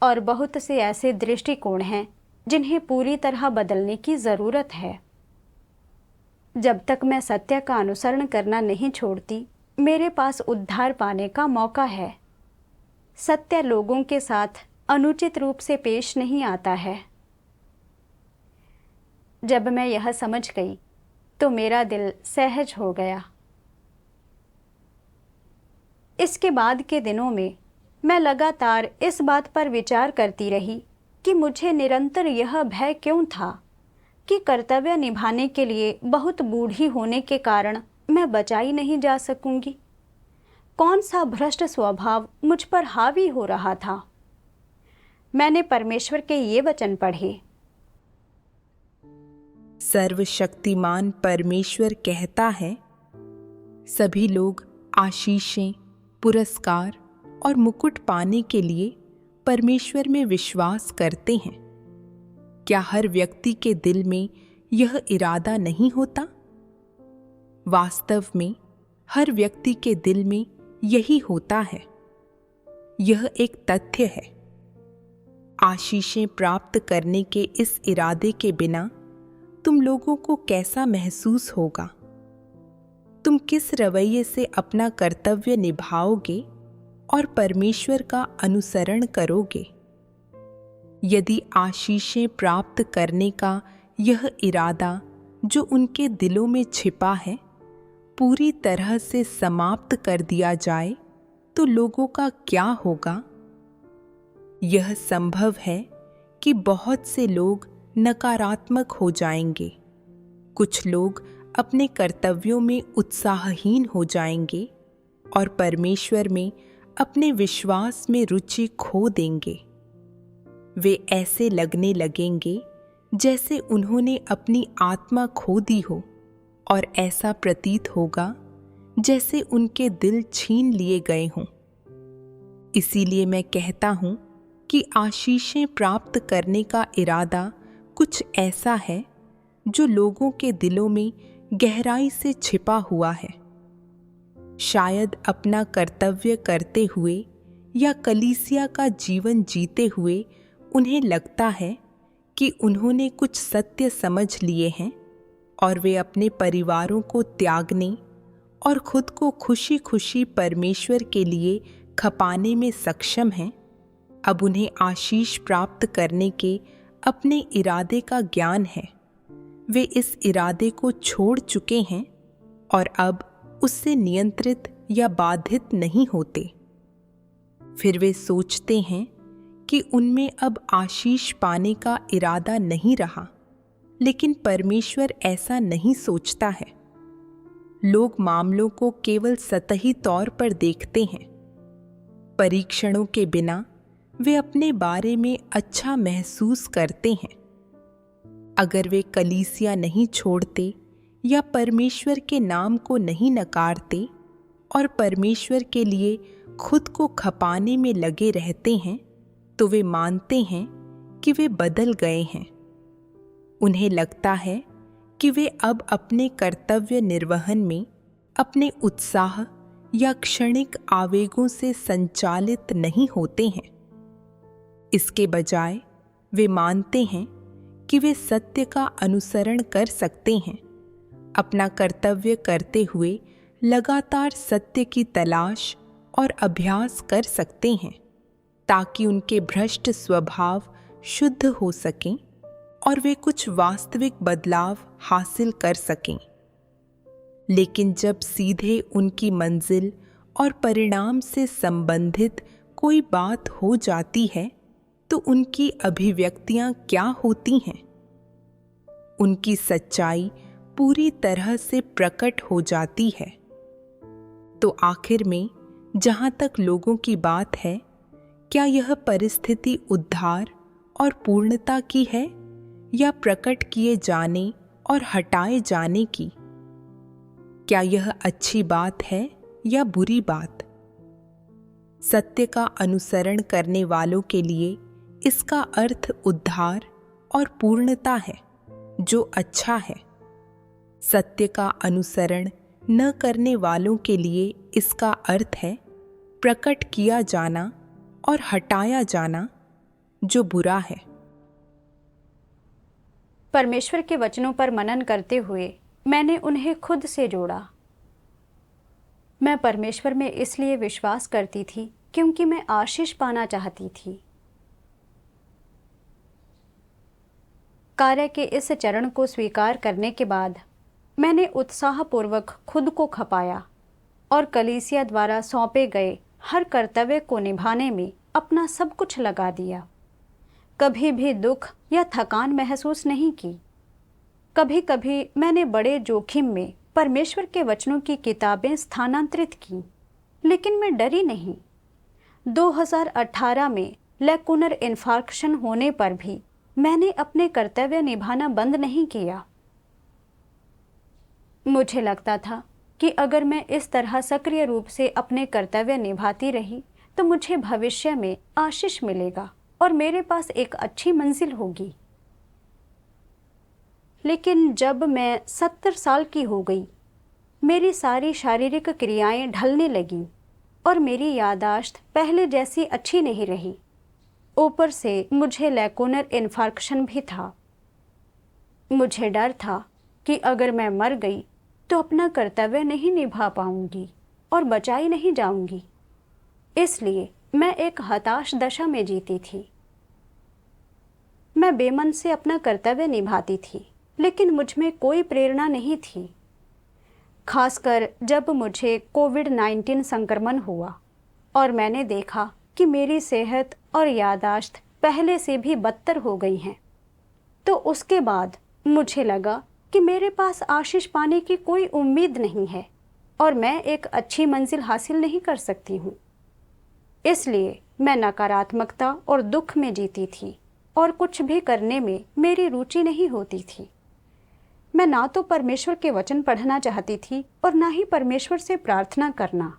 और बहुत से ऐसे दृष्टिकोण हैं जिन्हें पूरी तरह बदलने की ज़रूरत है। जब तक मैं सत्य का अनुसरण करना नहीं छोड़ती, मेरे पास उद्धार पाने का मौका है। सत्य लोगों के साथ अनुचित रूप से पेश नहीं आता है। जब मैं यह समझ गई तो मेरा दिल सहज हो गया। इसके बाद के दिनों में मैं लगातार इस बात पर विचार करती रही कि मुझे निरंतर यह भय क्यों था कि कर्तव्य निभाने के लिए बहुत बूढ़ी होने के कारण मैं बचाई नहीं जा सकूंगी। कौन सा भ्रष्ट स्वभाव मुझ पर हावी हो रहा था? मैंने परमेश्वर के ये वचन पढ़े। सर्वशक्तिमान परमेश्वर कहता है, सभी लोग आशीषें, पुरस्कार और मुकुट पाने के लिए परमेश्वर में विश्वास करते हैं, क्या हर व्यक्ति के दिल में यह इरादा नहीं होता? वास्तव में हर व्यक्ति के दिल में यही होता है। यह एक तथ्य है। आशीषें प्राप्त करने के इस इरादे के बिना तुम लोगों को कैसा महसूस होगा? तुम किस रवैये से अपना कर्तव्य निभाओगे और परमेश्वर का अनुसरण करोगे? यदि आशीषें प्राप्त करने का यह इरादा जो उनके दिलों में छिपा है पूरी तरह से समाप्त कर दिया जाए तो लोगों का क्या होगा? यह संभव है कि बहुत से लोग नकारात्मक हो जाएंगे। कुछ लोग अपने कर्तव्यों में उत्साहहीन हो जाएंगे और परमेश्वर में अपने विश्वास में रुचि खो देंगे। वे ऐसे लगने लगेंगे जैसे उन्होंने अपनी आत्मा खो दी हो और ऐसा प्रतीत होगा जैसे उनके दिल छीन लिए गए हों। इसीलिए मैं कहता हूँ कि आशीषें प्राप्त करने का इरादा कुछ ऐसा है जो लोगों के दिलों में गहराई से छिपा हुआ है। शायद अपना कर्तव्य करते हुए या कलीसिया का जीवन जीते हुए उन्हें लगता है कि उन्होंने कुछ सत्य समझ लिए हैं और वे अपने परिवारों को त्यागने और खुद को खुशी खुशी परमेश्वर के लिए खपाने में सक्षम हैं। अब उन्हें आशीष प्राप्त करने के अपने इरादे का ज्ञान है। वे इस इरादे को छोड़ चुके हैं और अब उससे नियंत्रित या बाधित नहीं होते। फिर वे सोचते हैं कि उनमें अब आशीष पाने का इरादा नहीं रहा, लेकिन परमेश्वर ऐसा नहीं सोचता है। लोग मामलों को केवल सतही तौर पर देखते हैं। परीक्षणों के बिना वे अपने बारे में अच्छा महसूस करते हैं। अगर वे कलीसिया नहीं छोड़ते या परमेश्वर के नाम को नहीं नकारते और परमेश्वर के लिए खुद को खपाने में लगे रहते हैं, तो वे मानते हैं कि वे बदल गए हैं। उन्हें लगता है कि वे अब अपने कर्तव्य निर्वहन में अपने उत्साह या क्षणिक आवेगों से संचालित नहीं होते हैं। इसके बजाय वे मानते हैं कि वे सत्य का अनुसरण कर सकते हैं, अपना कर्तव्य करते हुए लगातार सत्य की तलाश और अभ्यास कर सकते हैं, ताकि उनके भ्रष्ट स्वभाव शुद्ध हो सकें और वे कुछ वास्तविक बदलाव हासिल कर सकें। लेकिन जब सीधे उनकी मंजिल और परिणाम से संबंधित कोई बात हो जाती है, तो उनकी अभिव्यक्तियां क्या होती हैं? उनकी सच्चाई पूरी तरह से प्रकट हो जाती है। तो आखिर में जहां तक लोगों की बात है, क्या यह परिस्थिति उद्धार और पूर्णता की है या प्रकट किए जाने और हटाए जाने की? क्या यह अच्छी बात है या बुरी बात? सत्य का अनुसरण करने वालों के लिए इसका अर्थ उद्धार और पूर्णता है, जो अच्छा है। सत्य का अनुसरण न करने वालों के लिए इसका अर्थ है प्रकट किया जाना और हटाया जाना, जो बुरा है। परमेश्वर के वचनों पर मनन करते हुए मैंने उन्हें खुद से जोड़ा। मैं परमेश्वर में इसलिए विश्वास करती थी क्योंकि मैं आशीष पाना चाहती थी। कार्य के इस चरण को स्वीकार करने के बाद मैंने उत्साहपूर्वक खुद को खपाया और कलीसिया द्वारा सौंपे गए हर कर्तव्य को निभाने में अपना सब कुछ लगा दिया। कभी भी दुख या थकान महसूस नहीं की। कभी कभी मैंने बड़े जोखिम में परमेश्वर के वचनों की किताबें स्थानांतरित की, लेकिन मैं डरी नहीं। 2018 में लैकुनर इन्फार्क्शन होने पर भी मैंने अपने कर्तव्य निभाना बंद नहीं किया। मुझे लगता था कि अगर मैं इस तरह सक्रिय रूप से अपने कर्तव्य निभाती रही तो मुझे भविष्य में आशीष मिलेगा और मेरे पास एक अच्छी मंजिल होगी। लेकिन जब मैं 70 साल की हो गई, मेरी सारी शारीरिक क्रियाएं ढलने लगीं और मेरी याददाश्त पहले जैसी अच्छी नहीं रही। ऊपर से मुझे लैकोनर इन्फार्क्शन भी था। मुझे डर था कि अगर मैं मर गई तो अपना कर्तव्य नहीं निभा पाऊंगी और बचाई नहीं जाऊंगी। इसलिए मैं एक हताश दशा में जीती थी। मैं बेमन से अपना कर्तव्य निभाती थी, लेकिन मुझ में कोई प्रेरणा नहीं थी। खासकर जब मुझे कोविड-19 संक्रमण हुआ और मैंने देखा कि मेरी सेहत और याददाश्त पहले से भी बदतर हो गई हैं, तो उसके बाद मुझे लगा कि मेरे पास आशीष पाने की कोई उम्मीद नहीं है और मैं एक अच्छी मंजिल हासिल नहीं कर सकती हूँ। इसलिए मैं नकारात्मकता और दुख में जीती थी और कुछ भी करने में मेरी रुचि नहीं होती थी। मैं ना तो परमेश्वर के वचन पढ़ना चाहती थी और ना ही परमेश्वर से प्रार्थना करना।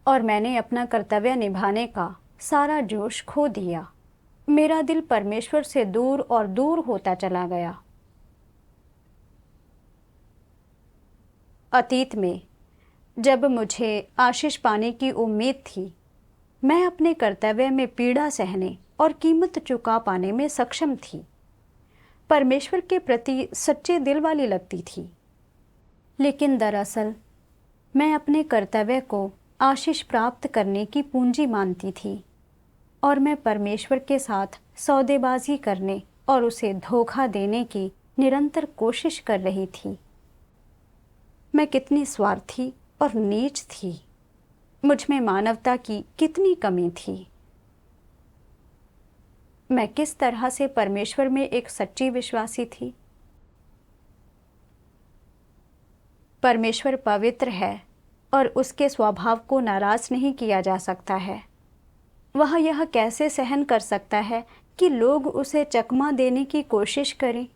और मैंने अपना कर्तव्य निभाने का सारा जोश खो दिया। मेरा दिल परमेश्वर से दूर और दूर होता चला गया। अतीत में जब मुझे आशीष पाने की उम्मीद थी, मैं अपने कर्तव्य में पीड़ा सहने और कीमत चुका पाने में सक्षम थी। परमेश्वर के प्रति सच्चे दिल वाली लगती थी। लेकिन दरअसल मैं अपने कर्तव्य को आशीष प्राप्त करने की पूंजी मानती थी और मैं परमेश्वर के साथ सौदेबाजी करने और उसे धोखा देने की निरंतर कोशिश कर रही थी। मैं कितनी स्वार्थी और नीच थी। मुझ में मानवता की कितनी कमी थी। मैं किस तरह से परमेश्वर में एक सच्ची विश्वासी थी। परमेश्वर पवित्र है और उसके स्वभाव को नाराज नहीं किया जा सकता है। वह यह कैसे सहन कर सकता है कि लोग उसे चकमा देने की कोशिश करें।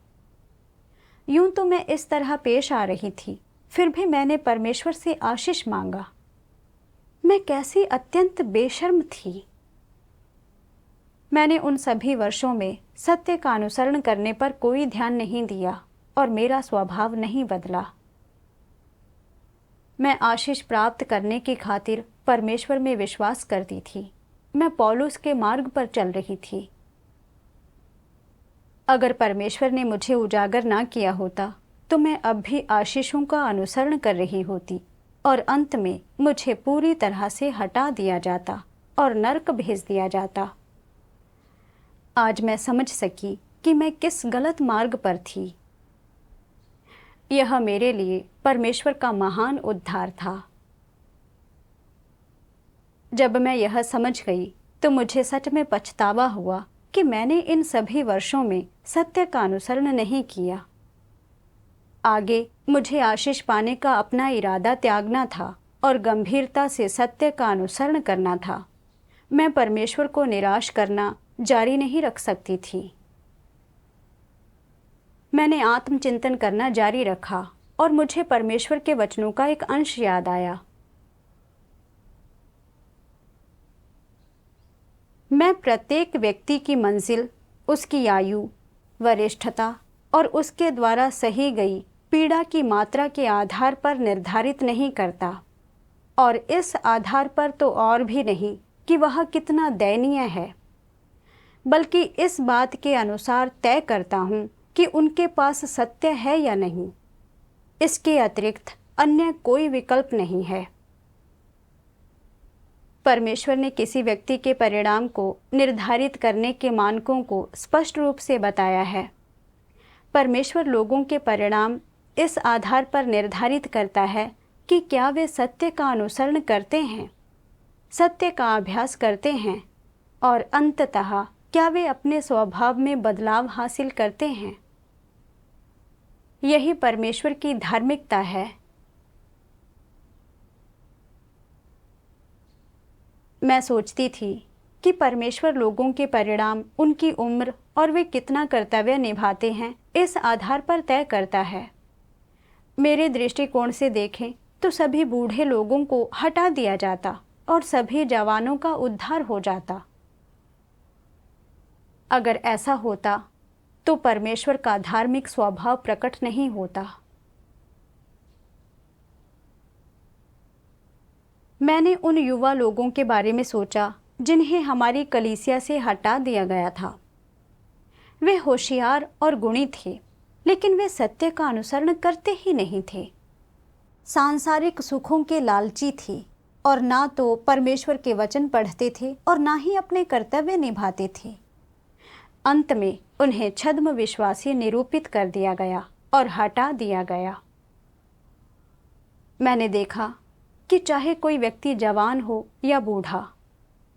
यूं तो मैं इस तरह पेश आ रही थी, फिर भी मैंने परमेश्वर से आशीष मांगा। मैं कैसी अत्यंत बेशर्म थी। मैंने उन सभी वर्षों में सत्य का अनुसरण करने पर कोई ध्यान नहीं दिया और मेरा स्वभाव नहीं बदला। मैं आशीष प्राप्त करने की खातिर परमेश्वर में विश्वास करती थी। मैं पौलुस के मार्ग पर चल रही थी। अगर परमेश्वर ने मुझे उजागर ना किया होता तो मैं अब भी आशीषों का अनुसरण कर रही होती और अंत में मुझे पूरी तरह से हटा दिया जाता और नरक भेज दिया जाता। आज मैं समझ सकी कि मैं किस गलत मार्ग पर थी। यह मेरे लिए परमेश्वर का महान उद्धार था। जब मैं यह समझ गई तो मुझे सच में पछतावा हुआ कि मैंने इन सभी वर्षों में सत्य का अनुसरण नहीं किया। आगे मुझे आशीष पाने का अपना इरादा त्यागना था और गंभीरता से सत्य का अनुसरण करना था। मैं परमेश्वर को निराश करना जारी नहीं रख सकती थी। मैंने आत्मचिंतन करना जारी रखा और मुझे परमेश्वर के वचनों का एक अंश याद आया। मैं प्रत्येक व्यक्ति की मंजिल उसकी आयु, वरिष्ठता और उसके द्वारा सही गई पीड़ा की मात्रा के आधार पर निर्धारित नहीं करता, और इस आधार पर तो और भी नहीं कि वह कितना दयनीय है, बल्कि इस बात के अनुसार तय करता हूँ कि उनके पास सत्य है या नहीं। इसके अतिरिक्त अन्य कोई विकल्प नहीं है। परमेश्वर ने किसी व्यक्ति के परिणाम को निर्धारित करने के मानकों को स्पष्ट रूप से बताया है। परमेश्वर लोगों के परिणाम इस आधार पर निर्धारित करता है कि क्या वे सत्य का अनुसरण करते हैं, सत्य का अभ्यास करते हैं और अंततः क्या वे अपने स्वभाव में बदलाव हासिल करते हैं। यही परमेश्वर की धार्मिकता है। मैं सोचती थी कि परमेश्वर लोगों के परिणाम उनकी उम्र और वे कितना कर्तव्य निभाते हैं इस आधार पर तय करता है। मेरे दृष्टिकोण से देखें तो सभी बूढ़े लोगों को हटा दिया जाता और सभी जवानों का उद्धार हो जाता। अगर ऐसा होता तो परमेश्वर का धार्मिक स्वभाव प्रकट नहीं होता। मैंने उन युवा लोगों के बारे में सोचा जिन्हें हमारी कलीसिया से हटा दिया गया था। वे होशियार और गुणी थे, लेकिन वे सत्य का अनुसरण करते ही नहीं थे। सांसारिक सुखों के लालची थे और ना तो परमेश्वर के वचन पढ़ते थे और ना ही अपने कर्तव्य निभाते थे। अंत में उन्हें छद्म विश्वासी निरूपित कर दिया गया और हटा दिया गया। मैंने देखा कि चाहे कोई व्यक्ति जवान हो या बूढ़ा,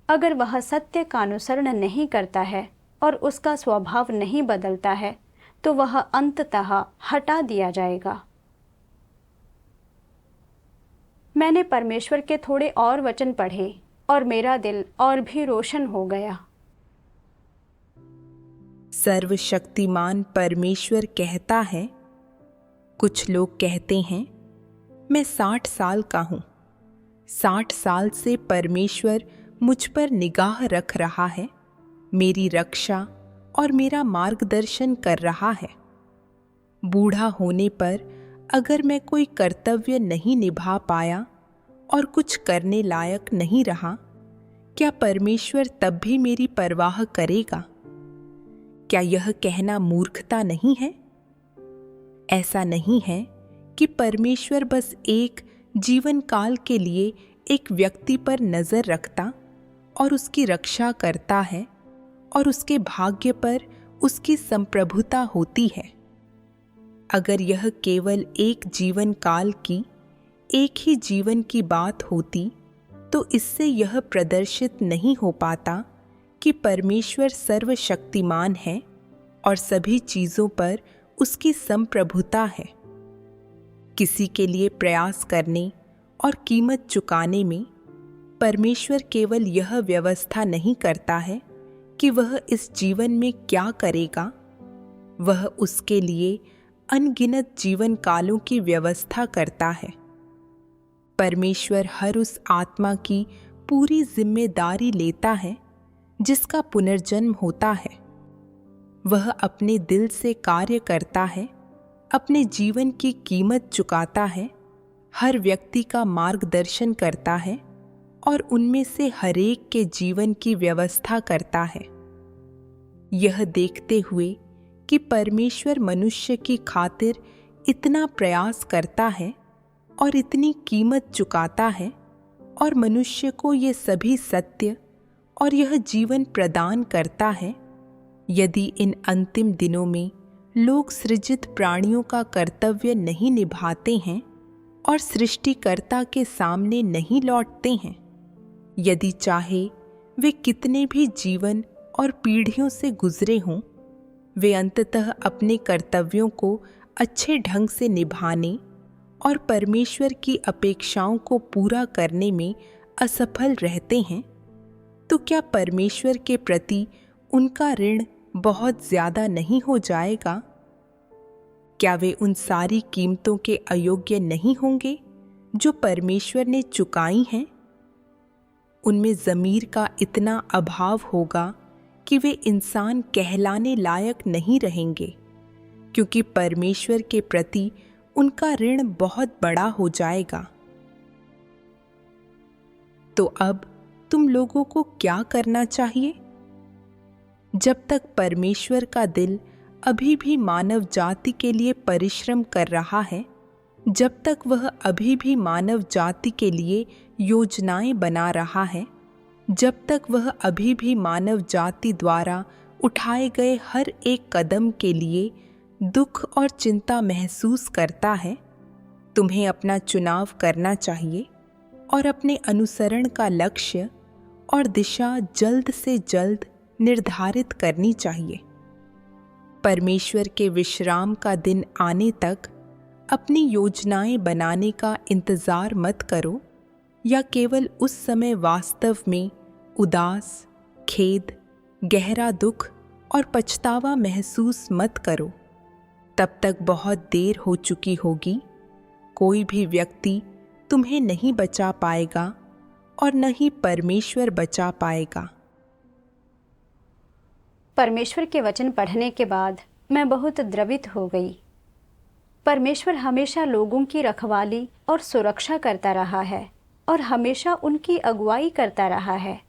अगर वह सत्य का अनुसरण नहीं करता है और उसका स्वभाव नहीं बदलता है तो वह अंततः हटा दिया जाएगा। मैंने परमेश्वर के थोड़े और वचन पढ़े और मेरा दिल और भी रोशन हो गया। सर्वशक्तिमान परमेश्वर कहता है, कुछ लोग कहते हैं मैं 60 साल का हूँ, 60 साल से परमेश्वर मुझ पर निगाह रख रहा है, मेरी रक्षा और मेरा मार्गदर्शन कर रहा है। बूढ़ा होने पर अगर मैं कोई कर्तव्य नहीं निभा पाया और कुछ करने लायक नहीं रहा, क्या परमेश्वर तब भी मेरी परवाह करेगा? क्या यह कहना मूर्खता नहीं है? ऐसा नहीं है कि परमेश्वर बस एक जीवन काल के लिए एक व्यक्ति पर नजर रखता और उसकी रक्षा करता है और उसके भाग्य पर उसकी संप्रभुता होती है। अगर यह केवल एक जीवन काल की, एक ही जीवन की बात होती तो इससे यह प्रदर्शित नहीं हो पाता कि परमेश्वर सर्वशक्तिमान है और सभी चीज़ों पर उसकी संप्रभुता है। किसी के लिए प्रयास करने और कीमत चुकाने में परमेश्वर केवल यह व्यवस्था नहीं करता है कि वह इस जीवन में क्या करेगा, वह उसके लिए अनगिनत जीवन कालों की व्यवस्था करता है। परमेश्वर हर उस आत्मा की पूरी जिम्मेदारी लेता है जिसका पुनर्जन्म होता है। वह अपने दिल से कार्य करता है, अपने जीवन की कीमत चुकाता है, हर व्यक्ति का मार्गदर्शन करता है और उनमें से हरेक के जीवन की व्यवस्था करता है। यह देखते हुए कि परमेश्वर मनुष्य की खातिर इतना प्रयास करता है और इतनी कीमत चुकाता है और मनुष्य को ये सभी सत्य और यह जीवन प्रदान करता है, यदि इन अंतिम दिनों में लोग सृजित प्राणियों का कर्तव्य नहीं निभाते हैं और सृष्टिकर्ता के सामने नहीं लौटते हैं, यदि चाहे वे कितने भी जीवन और पीढ़ियों से गुजरे हों, वे अंततः अपने कर्तव्यों को अच्छे ढंग से निभाने और परमेश्वर की अपेक्षाओं को पूरा करने में असफल रहते हैं, तो क्या परमेश्वर के प्रति उनका ऋण बहुत ज़्यादा नहीं हो जाएगा? क्या वे उन सारी कीमतों के अयोग्य नहीं होंगे जो परमेश्वर ने चुकाई हैं? उनमें ज़मीर का इतना अभाव होगा कि वे इंसान कहलाने लायक नहीं रहेंगे, क्योंकि परमेश्वर के प्रति उनका ऋण बहुत बड़ा हो जाएगा। तो अब तुम लोगों को क्या करना चाहिए? जब तक परमेश्वर का दिल अभी भी मानव जाति के लिए परिश्रम कर रहा है, जब तक वह अभी भी मानव जाति के लिए योजनाएं बना रहा है, जब तक वह अभी भी मानव जाति द्वारा उठाए गए हर एक कदम के लिए दुख और चिंता महसूस करता है, तुम्हें अपना चुनाव करना चाहिए और अपने अनुसरण का लक्ष्य और दिशा जल्द से जल्द निर्धारित करनी चाहिए। परमेश्वर के विश्राम का दिन आने तक अपनी योजनाएं बनाने का इंतज़ार मत करो, या केवल उस समय वास्तव में उदास, खेद, गहरा दुख और पछतावा महसूस मत करो। तब तक बहुत देर हो चुकी होगी। कोई भी व्यक्ति तुम्हें नहीं बचा पाएगा और न ही परमेश्वर बचा पाएगा। परमेश्वर के वचन पढ़ने के बाद मैं बहुत द्रवित हो गई। परमेश्वर हमेशा लोगों की रखवाली और सुरक्षा करता रहा है और हमेशा उनकी अगुवाई करता रहा है।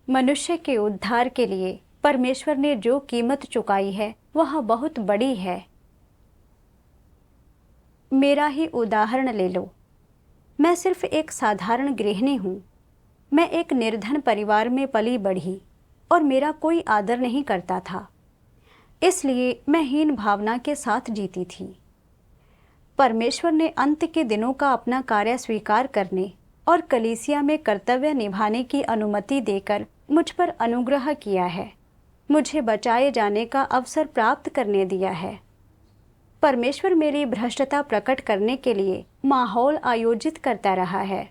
मनुष्य के उद्धार के लिए परमेश्वर ने जो कीमत चुकाई है वह बहुत बड़ी है। मेरा ही उदाहरण ले लो। मैं सिर्फ एक साधारण गृहिणी हूँ। मैं एक निर्धन परिवार में पली बढ़ी और मेरा कोई आदर नहीं करता था, इसलिए मैं हीन भावना के साथ जीती थी। परमेश्वर ने अंत के दिनों का अपना कार्य स्वीकार करने और कलीसिया में कर्तव्य निभाने की अनुमति देकर मुझ पर अनुग्रह किया है। मुझे बचाए जाने का अवसर प्राप्त करने दिया है। परमेश्वर मेरी भ्रष्टता प्रकट करने के लिए माहौल आयोजित करता रहा है,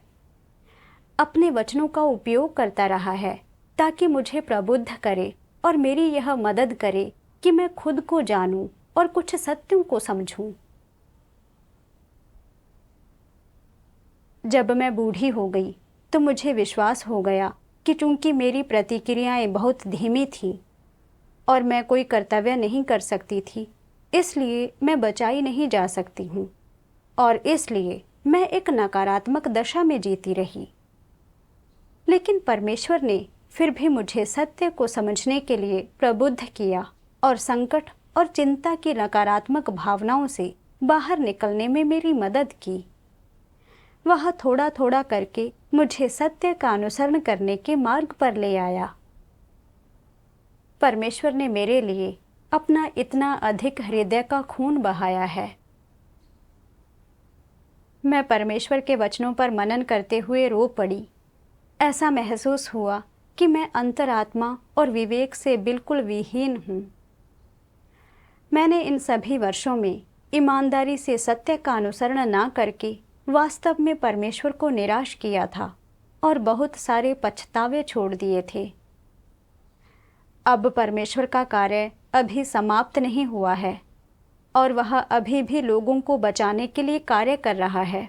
अपने वचनों का उपयोग करता रहा है ताकि मुझे प्रबुद्ध करे और मेरी यह मदद करे कि मैं खुद को जानूं और कुछ सत्यों को समझूं। जब मैं बूढ़ी हो गई तो मुझे विश्वास हो गया कि चूंकि मेरी प्रतिक्रियाएं बहुत धीमी थीं और मैं कोई कर्तव्य नहीं कर सकती थी, इसलिए मैं बचाई नहीं जा सकती हूँ और इसलिए मैं एक नकारात्मक दशा में जीती रही। लेकिन परमेश्वर ने फिर भी मुझे सत्य को समझने के लिए प्रबुद्ध किया और संकट और चिंता की नकारात्मक भावनाओं से बाहर निकलने में मेरी मदद की। वह थोड़ा थोड़ा करके मुझे सत्य का अनुसरण करने के मार्ग पर ले आया। परमेश्वर ने मेरे लिए अपना इतना अधिक हृदय का खून बहाया है। मैं परमेश्वर के वचनों पर मनन करते हुए रो पड़ी। ऐसा महसूस हुआ कि मैं अंतरात्मा और विवेक से बिल्कुल विहीन हूँ। मैंने इन सभी वर्षों में ईमानदारी से सत्य का अनुसरण ना करके वास्तव में परमेश्वर को निराश किया था और बहुत सारे पछतावे छोड़ दिए थे। अब परमेश्वर का कार्य अभी समाप्त नहीं हुआ है और वह अभी भी लोगों को बचाने के लिए कार्य कर रहा है।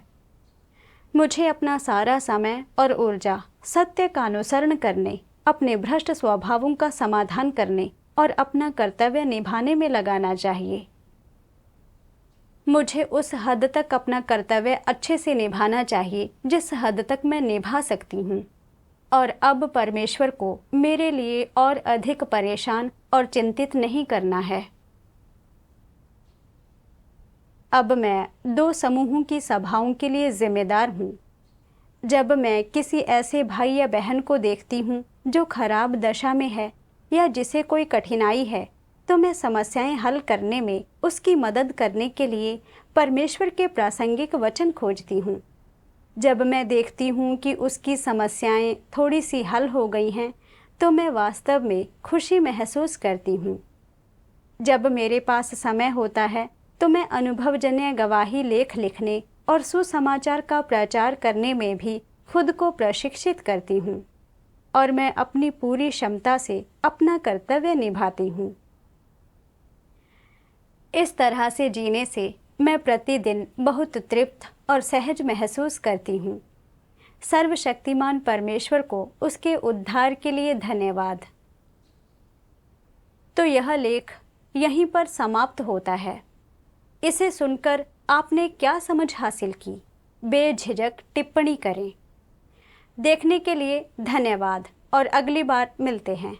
मुझे अपना सारा समय और ऊर्जा सत्य का अनुसरण करने, अपने भ्रष्ट स्वभावों का समाधान करने और अपना कर्तव्य निभाने में लगाना चाहिए। मुझे उस हद तक अपना कर्तव्य अच्छे से निभाना चाहिए जिस हद तक मैं निभा सकती हूँ, और अब परमेश्वर को मेरे लिए और अधिक परेशान और चिंतित नहीं करना है। अब मैं 2 समूहों की सभाओं के लिए जिम्मेदार हूँ। जब मैं किसी ऐसे भाई या बहन को देखती हूँ जो खराब दशा में है या जिसे कोई कठिनाई है, तो मैं समस्याएं हल करने में उसकी मदद करने के लिए परमेश्वर के प्रासंगिक वचन खोजती हूँ। जब मैं देखती हूँ कि उसकी समस्याएं थोड़ी सी हल हो गई हैं, तो मैं वास्तव में खुशी महसूस करती हूँ। जब मेरे पास समय होता है तो मैं अनुभवजन्य गवाही लेख लिखने और सुसमाचार का प्रचार करने में भी खुद को प्रशिक्षित करती हूँ और मैं अपनी पूरी क्षमता से अपना कर्तव्य निभाती हूँ। इस तरह से जीने से मैं प्रतिदिन बहुत तृप्त और सहज महसूस करती हूँ। सर्वशक्तिमान परमेश्वर को उसके उद्धार के लिए धन्यवाद। तो यह लेख यहीं पर समाप्त होता है। इसे सुनकर आपने क्या समझ हासिल की? बेझिझक टिप्पणी करें। देखने के लिए धन्यवाद और अगली बार मिलते हैं।